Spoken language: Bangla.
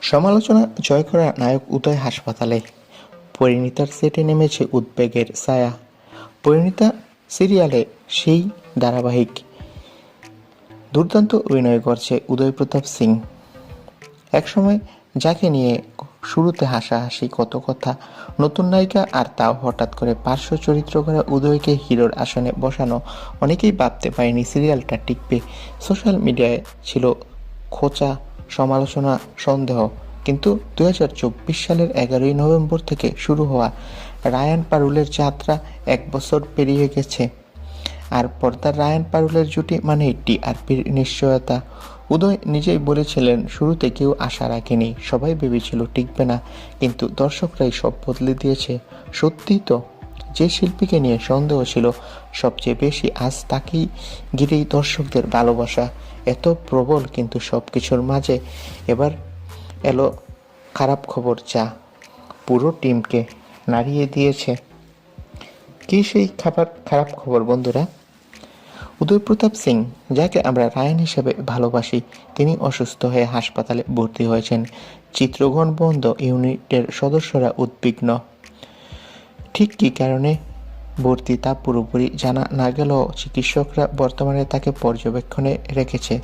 সমালোচনা জয় করা নায়ক উদয় হাসপাতালে, পরিণীতার সেটে নেমেছে উদ্বেগের ছায়া। পরিণীতা সিরিয়ালে সেই ধারাবাহিক দুর্দান্ত অভিনয় করছে উদয় প্রতাপ সিং। একসময় যাকে নিয়ে শুরুতে হাসাহাসি কত কথা, নতুন নায়িকা, আর তাও হঠাৎ করে পার্শ্ব চরিত্র করা উদয়কে হিরোর আসনে বসানো, অনেকেই ভাবতে পারেনি সিরিয়ালটা টিকবে। সোশ্যাল মিডিয়ায় ছিল খোঁচা, সমালোচনা, সন্দেহ। কিন্তু 2024 সালের 11ই নভেম্বর থেকে শুরু হওয়া রায়ান পারুলের যাত্রা 1 বছর পেরিয়ে গেছে। আর পর্দার রায়ান পারুলের জুটি মানেই টিআরপির নিশ্চয়তা। উদয় নিজেই বলেছিলেন, শুরুতে কেউ আশা রাখেনি, সবাই ভেবেছিল টিকবে না, কিন্তু দর্শকরাই সব বদলে দিয়েছে। সত্যিই তো, যে শিল্পীকে নিয়ে সন্দেহ ছিল সবচেয়ে বেশি, আজ তাকেই ঘিরেই দর্শকদের ভালোবাসা এত প্রবল। কিন্তু সব কিছুর মাঝে এবার এলো খারাপ খবর, যা পুরো টিমকে নাড়িয়ে দিয়েছে। কি সেই খারাপ খবর বন্ধুরা? উদয় প্রতাপ সিং, যাকে আমরা রায়ান হিসেবে ভালোবাসি, তিনি অসুস্থ হয়ে হাসপাতালে ভর্তি হয়েছেন। চিত্রগ্রহণ বন্ধ, ইউনিটের সদস্যরা উদ্বিগ্ন। ঠিক কী কারণে ভর্তি তা পুরোপুরি জানা না গেলেও চিকিৎসকরা বর্তমানে তাকে পর্যবেক্ষণে রেখেছে।